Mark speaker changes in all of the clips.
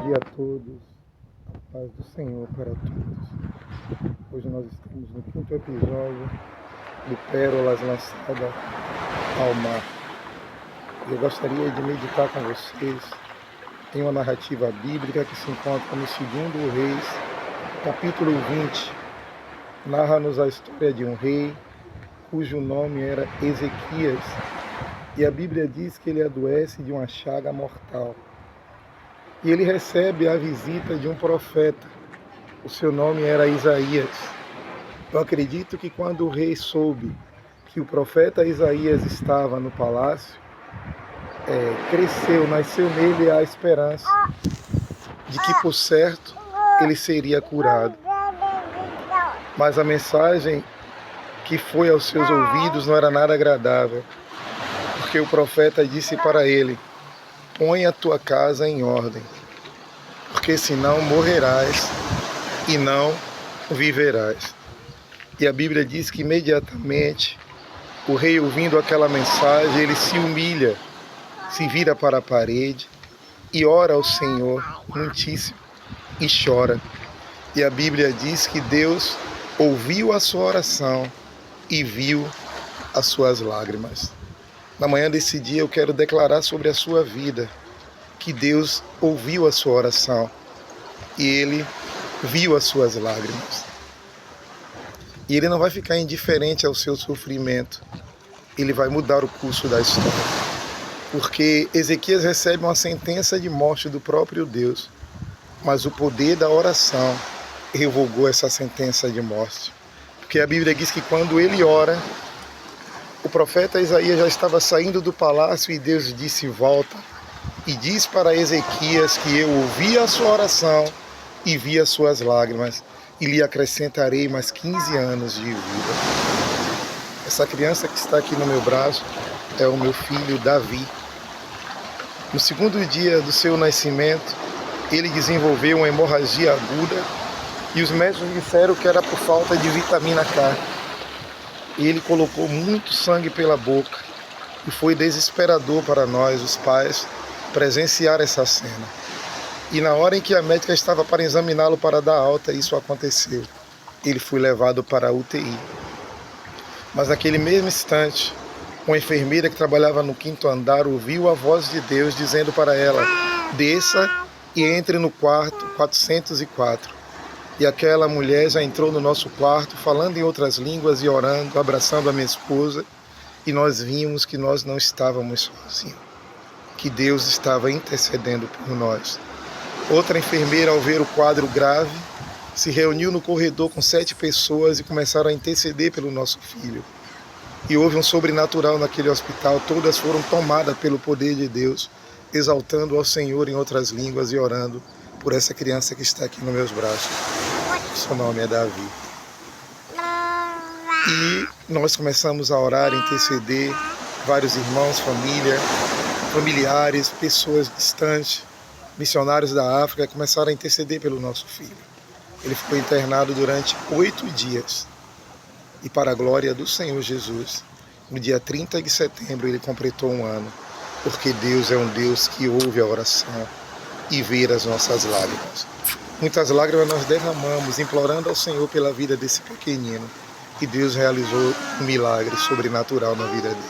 Speaker 1: dia a todos, a paz do Senhor para todos. Hoje nós estamos no 5º episódio do Pérolas Lançadas ao Mar. Eu gostaria de meditar com vocês em uma narrativa bíblica que se encontra no 2º Reis, capítulo 20. Narra-nos a história de um rei cujo nome era Ezequias, e a Bíblia diz que ele adoece de uma chaga mortal. E ele recebe a visita de um profeta. O seu nome era Isaías. Eu acredito que quando o rei soube que o profeta Isaías estava no palácio, nasceu nele a esperança de que, por certo, ele seria curado. Mas a mensagem que foi aos seus ouvidos não era nada agradável, porque o profeta disse para ele: põe a tua casa em ordem, porque senão morrerás e não viverás. E a Bíblia diz que imediatamente o rei, ouvindo aquela mensagem, ele se humilha, se vira para a parede e ora ao Senhor muitíssimo e chora. E a Bíblia diz que Deus ouviu a sua oração e viu as suas lágrimas. Na manhã desse dia eu quero declarar sobre a sua vida que Deus ouviu a sua oração e Ele viu as suas lágrimas. E Ele não vai ficar indiferente ao seu sofrimento. Ele vai mudar o curso da história. Porque Ezequias recebe uma sentença de morte do próprio Deus, mas o poder da oração revogou essa sentença de morte. Porque a Bíblia diz que quando ele ora, o profeta Isaías já estava saindo do palácio e Deus disse: volta e diz para Ezequias que eu ouvi a sua oração e vi as suas lágrimas e lhe acrescentarei mais 15 anos de vida. Essa criança que está aqui no meu braço é o meu filho Davi. No 2º dia do seu nascimento, ele desenvolveu uma hemorragia aguda e os médicos disseram que era por falta de vitamina K. Ele colocou muito sangue pela boca e foi desesperador para nós, os pais, presenciar essa cena. E na hora em que a médica estava para examiná-lo para dar alta, isso aconteceu. Ele foi levado para a UTI. Mas naquele mesmo instante, uma enfermeira que trabalhava no 5º andar ouviu a voz de Deus dizendo para ela: desça e entre no quarto 404. E aquela mulher já entrou no nosso quarto, falando em outras línguas e orando, abraçando a minha esposa, e nós vimos que nós não estávamos sozinhos, que Deus estava intercedendo por nós. Outra enfermeira, ao ver o quadro grave, se reuniu no corredor com 7 pessoas e começaram a interceder pelo nosso filho. E houve um sobrenatural naquele hospital, todas foram tomadas pelo poder de Deus, exaltando ao Senhor em outras línguas e orando por essa criança que está aqui nos meus braços. Seu nome é Davi. E nós começamos a orar, a interceder, vários irmãos, familiares, pessoas distantes, missionários da África, começaram a interceder pelo nosso filho. Ele ficou internado durante 8 dias. E para a glória do Senhor Jesus, no dia 30 de setembro ele completou 1 ano, porque Deus é um Deus que ouve a oração e vê as nossas lágrimas. Muitas lágrimas nós derramamos, implorando ao Senhor pela vida desse pequenino, e Deus realizou um milagre sobrenatural na vida dele.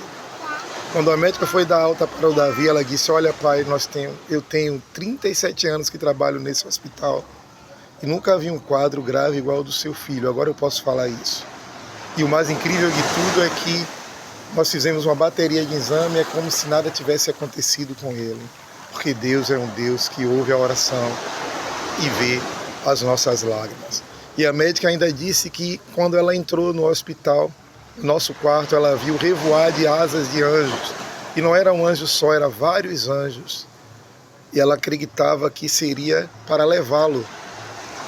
Speaker 1: Quando a médica foi dar alta para o Davi, ela disse: olha pai, eu tenho 37 anos que trabalho nesse hospital e nunca vi um quadro grave igual ao do seu filho, agora eu posso falar isso. E o mais incrível de tudo é que nós fizemos uma bateria de exame, é como se nada tivesse acontecido com ele, porque Deus é um Deus que ouve a oração e vê as nossas lágrimas. E a médica ainda disse que quando ela entrou no hospital, no nosso quarto, ela viu revoar de asas de anjos. E não era um anjo só, eram vários anjos. E ela acreditava que seria para levá-lo,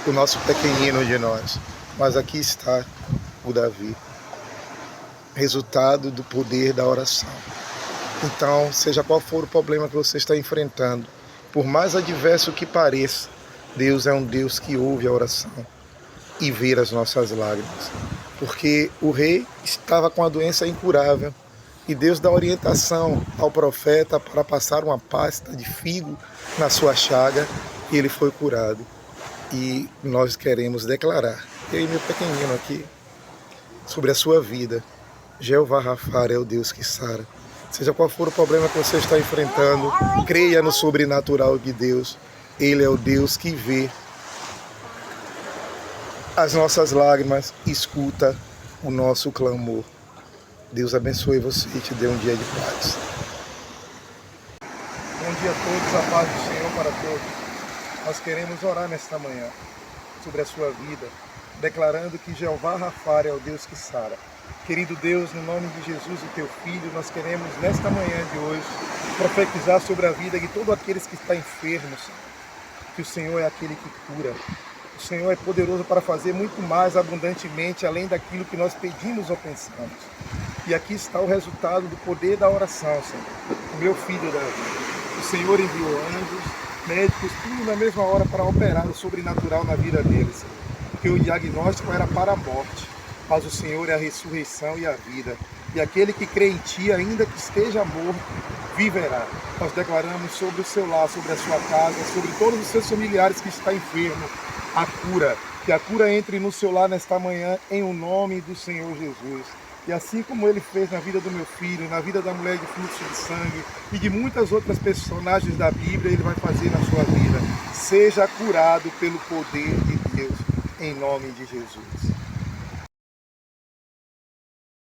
Speaker 1: o nosso pequenino de nós. Mas aqui está o Davi, resultado do poder da oração. Então, seja qual for o problema que você está enfrentando, por mais adverso que pareça, Deus é um Deus que ouve a oração e vê as nossas lágrimas. Porque o rei estava com a doença incurável e Deus dá orientação ao profeta para passar uma pasta de figo na sua chaga e ele foi curado. E nós queremos declarar, eu e meu pequenino aqui, sobre a sua vida. Jeová Rafá é o Deus que sara. Seja qual for o problema que você está enfrentando, creia no sobrenatural de Deus. Ele é o Deus que vê as nossas lágrimas, escuta o nosso clamor. Deus abençoe você e te dê um dia de paz. Bom dia a todos, a paz do Senhor para todos. Nós queremos orar nesta manhã sobre a sua vida, declarando que Jeová Rafá é o Deus que sara. Querido Deus, no nome de Jesus, o teu Filho, nós queremos nesta manhã de hoje profetizar sobre a vida de todos aqueles que estão enfermos, que o Senhor é aquele que cura. O Senhor é poderoso para fazer muito mais abundantemente, além daquilo que nós pedimos ou pensamos. E aqui está o resultado do poder da oração, Senhor. O meu filho Davi. O Senhor enviou anjos, médicos, tudo na mesma hora para operar o sobrenatural na vida deles. Porque o diagnóstico era para a morte, mas o Senhor é a ressurreição e a vida. E aquele que crê em Ti, ainda que esteja morto, viverá. Nós declaramos sobre o seu lar, sobre a sua casa, sobre todos os seus familiares que estão enfermos, a cura. Que a cura entre no seu lar nesta manhã, em o nome do Senhor Jesus. E assim como Ele fez na vida do meu filho, na vida da mulher de fluxo de sangue e de muitas outras personagens da Bíblia, Ele vai fazer na sua vida. Seja curado pelo poder de Deus, em nome de Jesus.